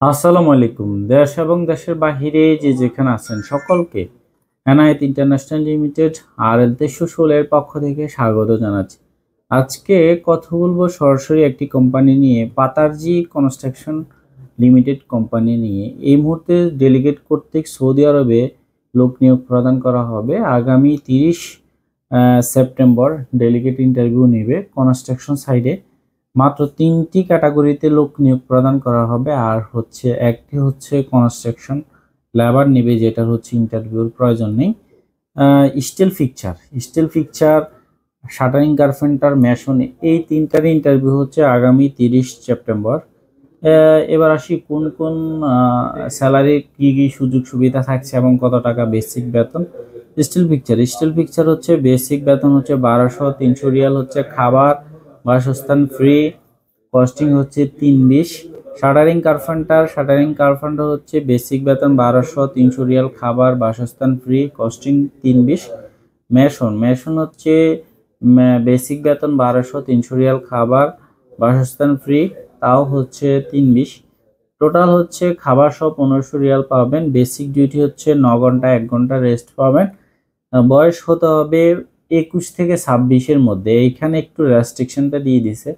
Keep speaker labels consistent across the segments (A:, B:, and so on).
A: আসসালামু আলাইকুম। দেশ এবং দেশের বাহিরে যে যেখানে আছেন সকলকে এনায়েত ইন্টারন্যাশনাল লিমিটেড আর এল 316 এর পক্ষ থেকে স্বাগত জানাচ্ছি। আজকে কথা বলবো সরাসরি একটি কোম্পানি নিয়ে, পাতারজি কনস্ট্রাকশন লিমিটেড কোম্পানি নিয়ে। এই মুহূর্তে ডেলিগেট কর্তৃক সৌদি আরবে লোক নিয়োগ প্রদান করা হবে। আগামী 30 সেপ্টেম্বর ডেলিগেট ইন্টারভিউ নেবে কনস্ট্রাকশন সাইডে। মাত্র 3টি ক্যাটাগরিতে লোক নিয়োগ প্রদান করা হবে। আর একটি হচ্ছে কনস্ট্রাকশন লেবার নেবে, যেটার ইন্টারভিউর প্রয়োজন নেই। Still fixture, shuttering carpenter, mason, এই তিনটার ইন্টারভিউ হচ্ছে আগামী 30 সেপ্টেম্বর। এবার আসি কোন কোন স্যালারি, কি সুযোগ সুবিধা থাকছে এবং কত টাকা বেসিক বেতন। স্টিল ফিকচার হচ্ছে বেসিক বেতন হচ্ছে 1200-300 রিয়াল, হচ্ছে খাবার বাসস্থান ফ্রি, কস্টিং হচ্ছে 320। শাটারিং কার্পেন্টার হচ্ছে বেসিক বেতন 1200-300 রিয়াল, খাবার বাসস্থান ফ্রি, কস্টিং 320। মেশন হচ্ছে বেসিক বেতন 1200-300 রিয়াল, খাবার বাসস্থান ফ্রি, তাও হচ্ছে 320। টোটাল হচ্ছে খাবার সহ 1500 রিয়াল পাবেন। বেসিক ডিউটি হচ্ছে 9 ঘন্টা, 1 ঘন্টা রেস্ট পাবেন। বয়স হতে হবে 21 থেকে 26-এর মধ্যে। এইখানে একটু রেস্ট্রিকশনটা দিয়ে দিছে,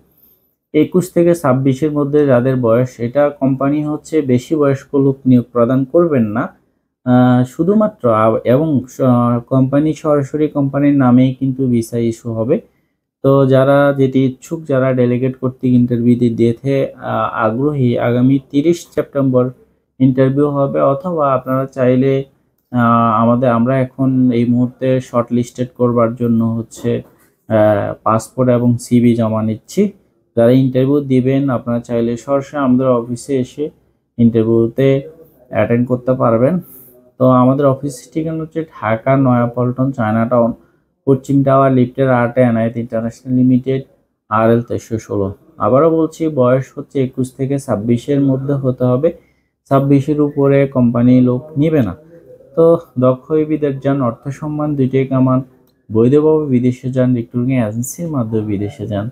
A: 21 থেকে 26-এর মধ্যে যাদের বয়স, এটা কোম্পানি হচ্ছে বেশি বয়স্ক লোক নিয়োগ প্রদান করবেন না শুধুমাত্র। এবং কোম্পানি সরাসরি কোম্পানির নামেই কিন্তু ভিসা ইস্যু হবে। তো যারা যেটি ইচ্ছুক, যারা ডেলিগেট কর্তৃক ইন্টারভিউ দিতে আগ্রহী, আগামী 30 সেপ্টেম্বর ইন্টারভিউ হবে। অথবা আপনারা চাইলে আমরা এখন এই মুহূর্তে শর্ট লিস্টেড করবার জন্য পাসপোর্ট এবং সিভি জমা নিচ্ছি। যারা ইন্টারভিউ দিবেন আপনারা চাইলে সরাসরি আমাদের অফিসে এসে ইন্টারভিউতে অ্যাটেন্ড করতে পারবেন। তো আমাদের অফিস ঠিকানা হচ্ছে ঢাকা নয়াপল্টন, চায়না টাউন, পশ্চিম টাওয়ার, লিফটের 8-এ, এনায়েত ইন্টারন্যাশনাল লিমিটেড, RL 316। আবারও বলছি, বয়স হচ্ছে 21 থেকে 26-এর মধ্যে হতে হবে। 26-এর উপরে কোম্পানি লোক নিবে না। তো দক্ষ বিদেশ যান, অর্থ সম্মান দুইটাই কামান। বৈধভাবে বিদেশে যান, রিক্রুটিং এজেন্সির মাধ্যমে বিদেশে যান।